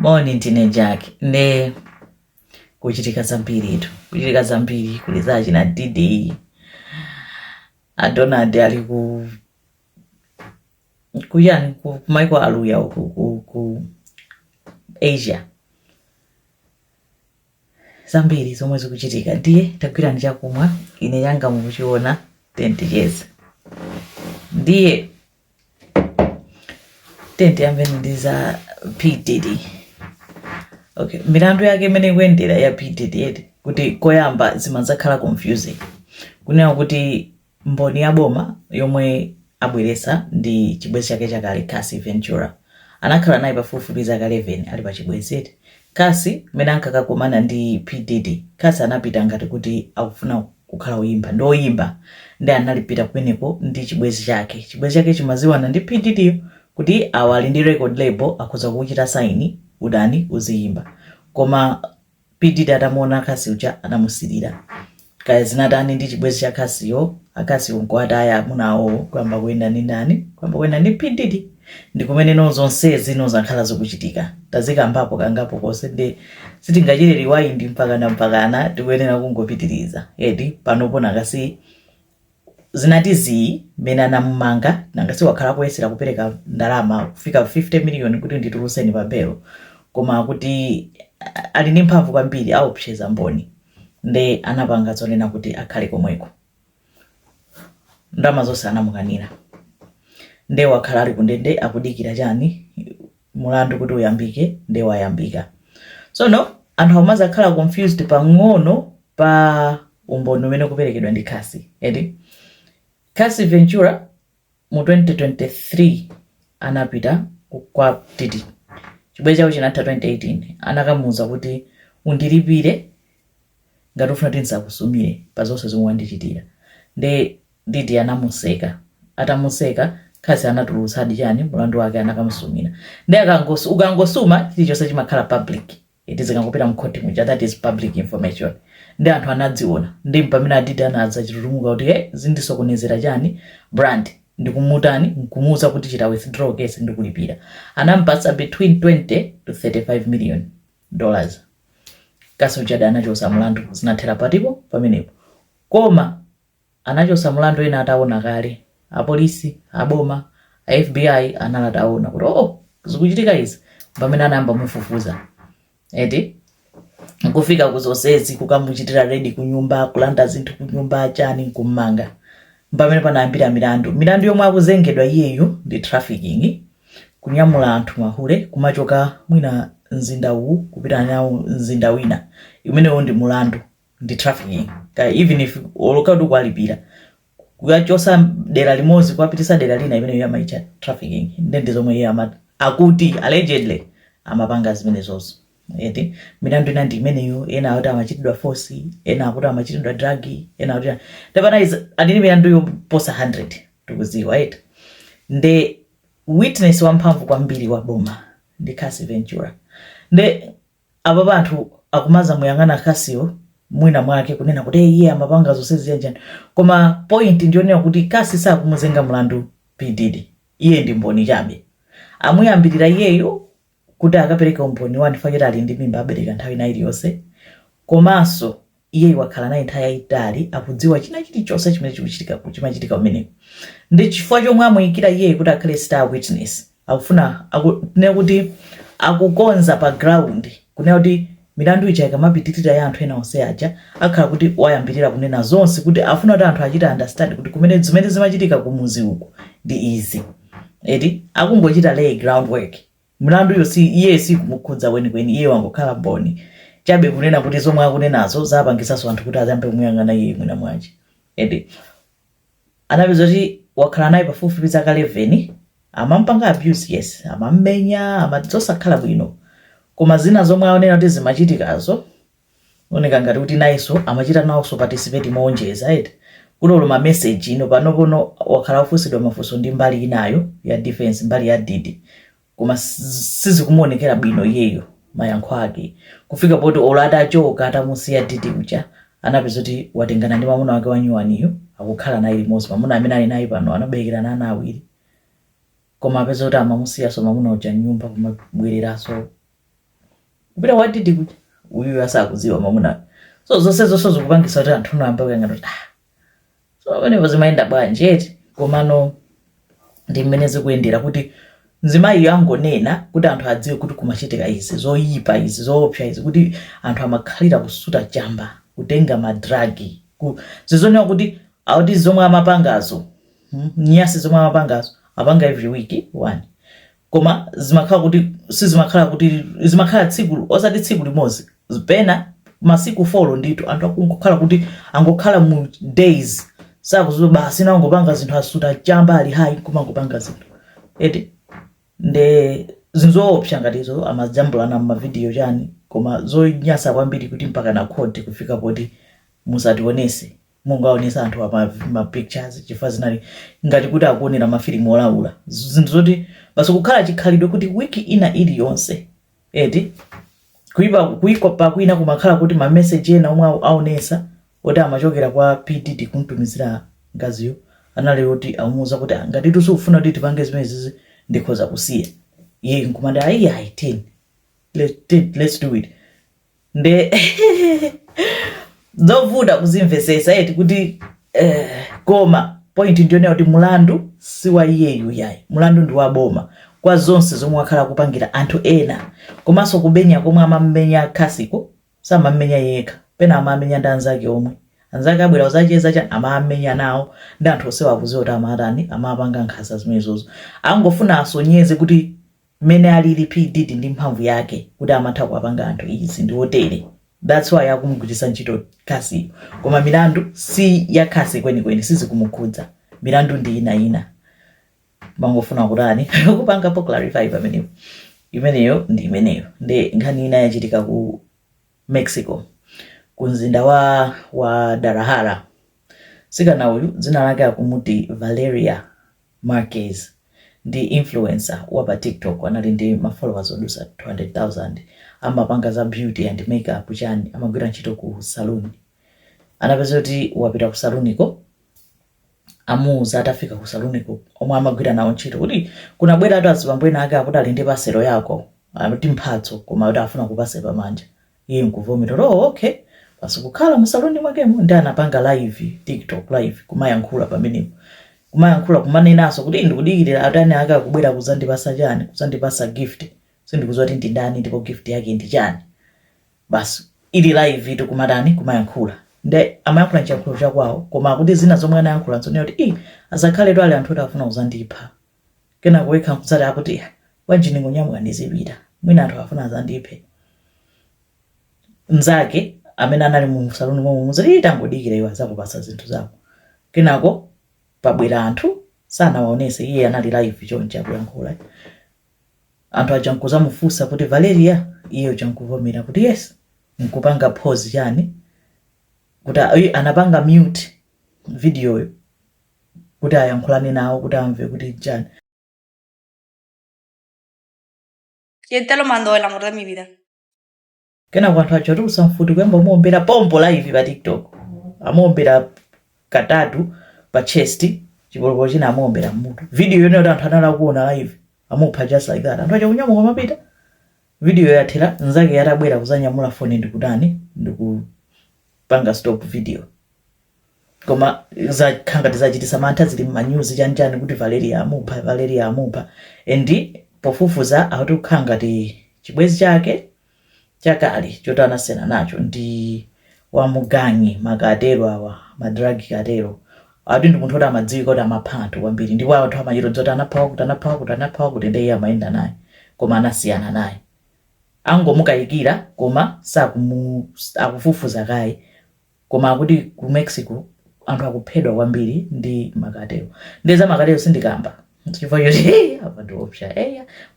Morning teenager ne kuchitika zambiri kulizaji na Didi Adonald ali kuyani ku Michael Aluya ku Asia zambiri zomwe zikuchitika ndiye takwira ndichakumwa ine yanga mukuchiona 20 years ndiye tente amene ndiza P Diddy. Okay, milandu yake imene kuendera ya P Diddy kuti koyamba zimanzakhala confusing. Kunena kuti mboni ya boma yomwe abweresa ndi chibwezi chake chakale Cassie Ventura. Anakhala naye pafupifupi zaka 11 ali pa chibwezi. Cassie mene ankakakumana ndi P Diddy. Cassie anapita ngati kuti akufuna kukhala uyimba ndo oyimba ndi analipita kumeneko ndi chibwezi chake. Chibwezi chake chimaziwana ndi P Diddy kuti awali ndi record label akuza kuchita saini udani uziyimba. Koma P Diddy atamuona Cassie ucha anamusirira. Kaya zinatani ndi chibwezi cha Cassie Cassie nkwata aya munawo kwamba kwenda ndi ndani kwamba kwenda ndi P Diddy. Ndikumene zonse zino zakhala zokuchitika. Tazika mbapo kangapo kose ndi sitingachire rewind mpakana tikuyenera kungopitiriza. Panopona kasi zinati mena namumanga nangasi wakhala kuyesera kupereka ndalama kufika 50 million kuti ndituluseni pa belo koma kuti ali ndi mphamvu kwambiri aupseza mboni nde anapanga zonena kuti akhale komweko ndalama zonse anamukanira nde wakhala ali kundende akudikira chani mulandu kuti uyambike nde wayambika. So no anthu amaza khala confused pang'ono pa umboni umene kuperekedwa ndi Cassie. Cassie Ventura mu 2023 anapita kwa Diddy. Chibwezi chawo chinatha 2018 anakamuza kuti undilipire ngati ufuna kuti ndisakusumire pa zonse zomwe wandichitira. Nde Diddy anamuseka. Atamuseka Cassie anatulutsa hadi chani mulandu wake anakamusumira. Nde ukangosuma chilichonse chimakhala public. Zikangopita mkhoti muja, that is public information. Ndi anthu anadziona ndi pamene Diddy anadza chitutumuka kuti zindisokonezera chani brand ndikumutani nkumuza kuti chita withdraw case ndikulipira. Anampatsa between 20 to 35 million dollars. Cassie uja anachosa mulandu zinathera patipo pamenepo. Koma anachosa mulandu ena ataona kale apolisi aboma FBI analataona kuti zikuchitika izi pamene anayamba mufufuza. Kufika kuzosezi kukamuchitira ready kunyumba kulanda zinthu kunyumba chani kumanga pamene panayambira milandu yomwe akuzengedwa iyeyo ndi trafficking kunyamula anthu mahule kumachoka mwina mzinda uwu kupita nawo mzinda wina imeneyo ndi mulandu ndi trafficking. Even if olokadu kwalipira kuyachosa dera limodzi kwapitisa dera lina imeneyo yamaicha trafficking ndi zomwe iye akuti allegedly amapanga zimenezozo. Milandu ina ndi imeneyo ena akuti amachitidwa force ena akuti amachitidwa drug ena akuti tapana adini milandu yoposa 100 tukuziwa nde witness wamphamvu kwambiri wa boma ndi Cassie Ventura. Nde aba anthu akumaza muyangana Cassie mwina mwake kunena kuti iye amapanga zonse ziyanjani koma point ndionera kuti Cassie sakumuzenga mulandu P Diddy iye ndi mboni chabe amuyambirira iyeyo kuti akapereka umboni wandifakira ali ndi mimba abereka nthawi ina iliyonse komanso iye wakhala naye nthawi yayitali akudziwa china chilichonse chimene chimachitika umeneko. Ndi chifukwa chomwe amuyikira iye kuti akhale star witness akufuna kuti akukonza pa ground kunena kuti milandu ija ikamapitirira ya anthu ena onse aja akhala kuti wayambirira kunena zonse kuti afuna kuti anthu achita understand kuti kumene zimene zimachitika kumuzi uku ndi easy. Akungochita lay groundwork. Mlandu iye si kumukhudza kweni iye wangokhala mboni chabe kunena kuti zomwe akunenazo zapangisaso anthu kuti azambe kumuyangana iye mwina mwaje. Anapeza kuti wakhala naye pafupifupi zaka 11 amampanga abuse yes amamenya amadzosakhala bwino koma zina zomwe aonena kuti zimachitikazo oneka ngati kuti nayeso amachita nawonso participate moonjeza kulolo ma message ino panopono wakhala ufusidwa mafunso ndi mbali inayo ya defense mbali ya Diddy koma sizikumuonekera bwino iyeyo mayankho ake kufika poti olata achoka atamusiya Diddy ucha anapeza kuti watengana ndi mwamuna wake wanyuwaniyo akukhala naye limodzi mwamuna amene ali naye pano anaberekera ana awiri koma apeza kuti amamusiya so mwamuna ucha nyumba kumabwereraso kupita watiti kuti uyu asakuziwa mamuna so zonse zokupangisa kuti anthu noyamba kuyang'ana kuti so pamenepo zimayenda bwanji eti komano ndi mmene zikuyendera kuti mzimayi angonena kuti anthu adziwe kuti kumachitika izi zoyipa izi zoopsa izi kuti anthu amakhalira kusuta chamba kutenga madragi zizonena kuti auti zomwe amapangazo nyasi zomwe amapangazo apanga every week one koma zimakhala tsiku osati tsiku limodzi pena masiku 4 ndito anthu akungokhala kuti angokhala mu days sakuziwa basi nangopanga zinthu asuta chamba ali hayi kumangopanga zinthu eti nde zinzoopsa ngatizo amajambulana mu video chani koma zonyasa kwambiri kuti mpaka na court kufika poti musationese mungaonesa anthu ma pictures chifazinali ngati kuti akuonera mafilimu olaula zinthu zoti basi kukhala chikhalidwe kuti wiki ina iliyonse eti kuikopa kwina kumakhala kuti ma message ena omwe aonesa oti amachokera kwa PDD kuntumizira ngaziyo anali kuti amuuza kuti ngati tusufuna kuti tipange zimezi ndikhoza kusiya ye nkumanda ayi 10 let's do it nde zovuta kuzimvesesa eti kuti koma point ndione kuti mulandu siwa iyeyu yayi mulandu ndi waboma kwa zonse zomwe wakhala kupangira anthu ena komanso kubenya komwe amamenya khasiko samamenya yekha pena amamenya ndi anzake omwe anzake abwera uzacheza cha amamenya nawo ndi anthu onse wakuziwa kuti amatani amapanga nkhasa zimenezozo angofuna asonyeze kuti mene alili PDD ndi mphamvu yake kuti amatha kuwapanga anthu izi ndi hotere. That's why akumugwiritsa ntchito khasi koma milandu si ya khasi kweni sizikumukhudza milandu ndi ina bangofuna kutani kupanga po clarify pamenepo imeneyo ndi imeneyo nde nkhani ina yachitika ku Mexico kunzinda wa Darahara sikana uyu dzina lake akumuti Valeria Marquez ndi influencer wa pa TikTok anali ndi ma followers odusa 200,000 amapanga za beauty and makeup chani amagwira ntchito ku saluni anapeza kuti wapita ku saluniko amuza atafika ku saluniko omwe amagwira nawo ntchito kuti kuna bwera atu azibambwena ake akuti ali ndi pasero yako amati mphatso koma kuti afuna kupase pamanja iye nkuvomera okay basi kukhala mu saluni mwakemo ndi anapanga live TikTok live kumayankhula pamenepo kumayankhula kumanenaso kuti ndikudikirira atani ake akubwera kuzandipasa chani kuzandipasa gift sindikuziwa kuti ndi ndani ndipo gift yake ndi chani basi ili live itu kumadani kumayankhula nde amayankhula nchankhulo chakwawo koma kuti zina zomwe anayankhula nzonera kuti azakhale tu ali anthu oti afuna kuzandipha kena kuwekha kutsati akuti wanjini ngonyamwa ndizipita mwina anthu afuna azandiphe mzake amene anali mu saluni momwe muzati tangodikira iwe azakupasa zinthu zako kenako pabwera anthu sanawaonese iye anali live chonje akuyankhula anthu achankuza mufusa kuti Valeria iyo chankuvomera kuti yes nkupanga pause chani kuti anapanga mute video kuti ayankhulane nawo kuti amve kuti chani. ¿Quién te lo mandó, el amor de mi vida? Kena kwa anthu achotusa mfuti kuyamba umuombera pompo live pa TikTok amuombera katatu pa chest chipolopolo china amuombera mutu video yone kuti anthu anala kuona live amupha just like that anthu achakunyamuka mapita video yathera nzake yatabwera kuzanyamula phone ndikutani ndikupanga stop video koma zakhangati zachitisa mantha zili m'manyuzi chani kuti Valeria amupha and pofufuza akuti kukhangati chibwezi chake chakali chotana sena nacho ndi wa mugangi makatero awa madragi katero ati ndi munthu oti amadziwika kuti amaphantu kwambiri ndipo anthu amachito dzoti anaphawa kuti ndiye amayenda naye koma anasiyana naye angomukayikira koma akufufuza kaye koma akuti ku Mexico anthu akuphedwa kwambiri ndi makatero ndeza makatero sindikamba chifukwa choti apa ndiopsa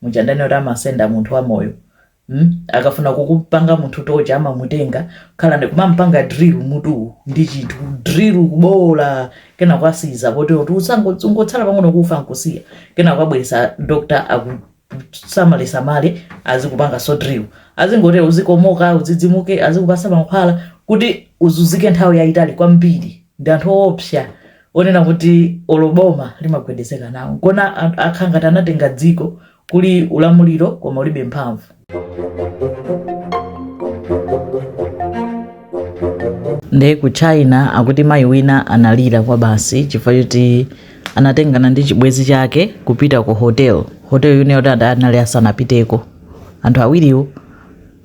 muchandani oti amasenda munthu wa moyo akafuna kukupanga munthu toja amamutenga khala ndikumampanga drill mutu ndi chinthu drill kubola kena kwasiza poti usangotsala pang'ono kufa nkusiya kena kwabweresa doctor akusamale azikupanga so drill azingoti uzikomoka uzidzimuke azikupasa mankhwala kuti uzuzike nthawi yayitali kwambiri ndi anthu opsa onena kuti oloboma limagwedezeka nawo kona akhangati anatenga dziko kuli ulamuliro koma ulibe mphamvu. Nde ku China akuti mayi wina analira kwa basi chifukwa choti anatengana ndi chibwenzi chake kupita ku hotel yuneyo anali asanapiteko. Anthu awiriwo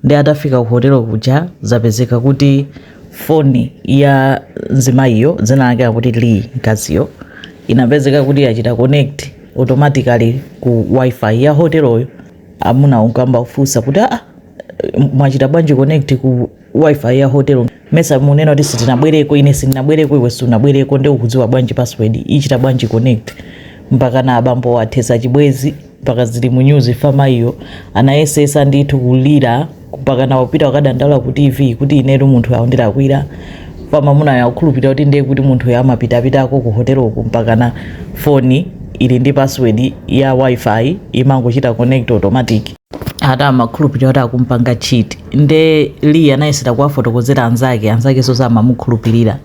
ndi atafika ku hotel kuja zapezeka kuti foni ya mzimayiyo dzina lake akuti Lee mkaziyo inapezeka kuti yachita connect automatically ku wifi ya hoteloyo. Amuna ukamba ufunsa kuti mwachita bwanji connect ku wifi ya hotel mesa munena kuti sitinabwereko ine sindinabwereko iwe sunabwereko ndi ukudziwa bwanji password ichita bwanji connect mpaka na abambo athesa chibwezi mpaka zili mu news fama iyo anayesesa ndithu kulira mpaka na upita wakadandaula ku TV kuti inetu munthu aondera kwira fama muna yakhulupirira kuti ndiye kuti munthu yamapitapitako ku hoteloku mpaka na foni ili ndi password ya wifi imangochita connect automatic. Ata amakhulupirira kuti akumpanga cheat. Nde Lee anayesera kuwafotokozera anzake so samamukhulupirira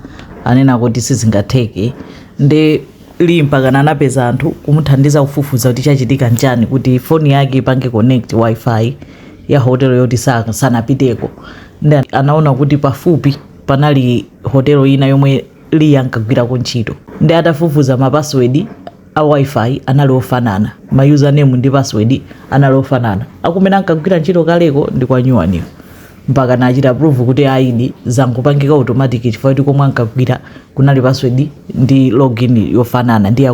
anena kuti sizingatheke. Nde Lee mpaka anapeza anthu kumuthandiza kufufuza kuti chachitika njani kuti foni yake ipange connect wifi ya hotel yoti sanapiteko. Nde anaona kuti pafupi panali hotel ina yomwe Lee ankagwirako ntchito. Nde atafufuza mapassword a wifi anali ofanana, ma username ndi password anali ofanana. Akumene ankagwira ntchito kaleko ndi kwa nyuwaniyo mpaka nachita prove kuti ID zankupangika automatic chifukwa kuti komwe ankagwira kunali password ndi login yofanana ndi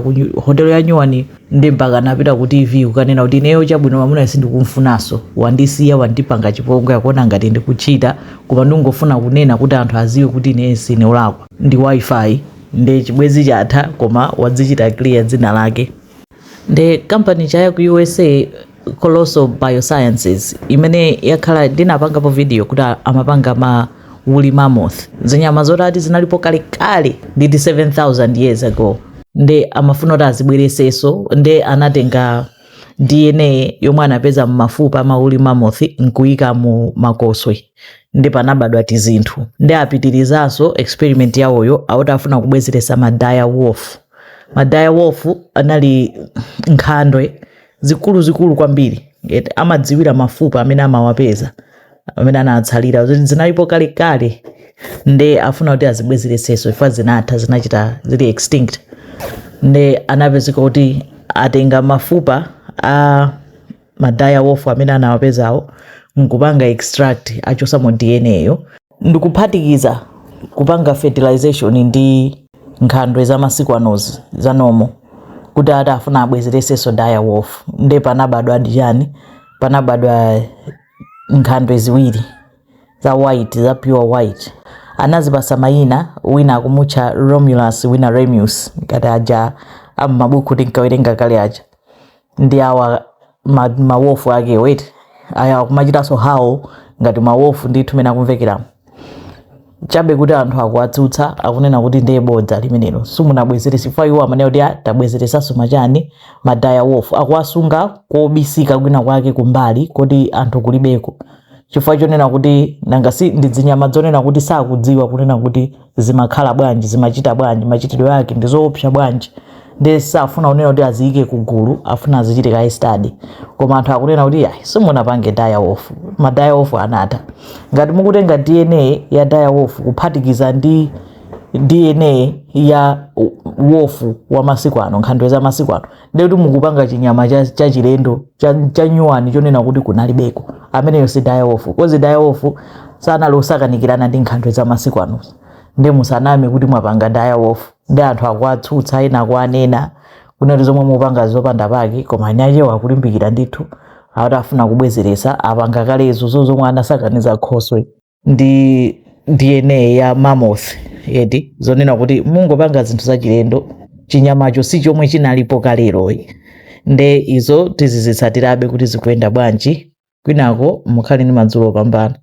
hotel ya nyuwani. Ndi mpaka napita ku TV kukanena kuti ineyo chabwino mamuna sindikumfunaso wandisiya wandipanga chipongwe akuona ngati ndikuchita koma ndingofuna kunena kuti anthu aziwe kuti ine sine olakwa ndi wifi. Nde chibwezi chatha koma wadzichita clear dzina lake. Nde company chaya ku USA Colossal Biosciences imene yakhala ndinapangapo video kuti amapanga ma woolly mammoth zinyama zotati zinalipo kale ndi 7,000 years ago. Nde amafuna kuti azibwereseso nde anatenga DNA yomwe anapeza mmafupa ma woolly mammoth nkuyika mu makoswe ndi panabadwa tizinthu. Nde apitirizanso experiment yawoyo akuti afuna kubwezeresa ma dire wolf. Ma dire wolf anali nkhandwe zikulu kwambiri amadziwira mafupa amene amawapeza amene anatsalira zinalipo kale. Nde afuna kuti azibwezereseso ifa zinatha zinachita zili extinct. Nde anapezeka kuti atenga mafupa a ma dire wolf amene anawapezawo nkupanga extract achosamo DNA yo ndikuphatikiza kupanga fertilization ndi nkhandwe za masiku anozi za nomo kuti atafuna abwezereseso dire wolf. Nde panabadwa ndiyani panabadwa nkhandwe ziwiri za white za pure white anazipasa mayina wina akumutcha Romulus wina Remus ngati aja amabuku tinkawerenga kale aja. Ndi awa mawofu ake wait aya kumachitaso hawo ngati mawofu ndithu mene akumvekeramu chabe kuti anthu akuwatsutsa akunena kuti ndiye bodza limenelo simunabwezeresa chifukwa iwo amene kuti tabwezeresaso machani ma dire wolf akuwasunga kobisika kwina kwake kumbali kuti anthu kulibeko chifukwa chonena kuti nanga si ndi zinyama zonena kuti sakudziwa kunena kuti zimakhala bwanji zimachita bwanji machitidwe yake ndi zoopsa bwanji. Nde safuna kunena kuti aziyike kugulu afuna azichite ka study koma anthu akunena kuti simunapange dire wolf. Ma dire wolf anatha ngati mukutenga DNA ya dire wolf kuphatikiza ndi DNA ya wolf wa masiku ano nkhandwe za masiku ano ndi kuti mukupanga chinyama cha chilendo cha nyuwani chonena kuti kunalibeko ameneyo si dire wolf. Kozi dire wolf sanali osakanikirana ndi nkhandwe za masiku ano. Ndi musaname kuti mwapanga dire wolf. Ndi anthu akuwatsutsa ena akuanena kunati zomwe mupanga zopanda pake koma nyaje wakulimbikira ndithu atafuna kubwezeresa apanga kalezo zomwe anasakaniza khoswe ndi DNA ya mammoth yedi zonena kuti mungopanga zinthu za chilendo chinyamacho si chomwe chinalipo kalero. Nde izo tizizitsatirabe kuti zikuyenda bwanji kwinako mukhale ndi madzulo opambana.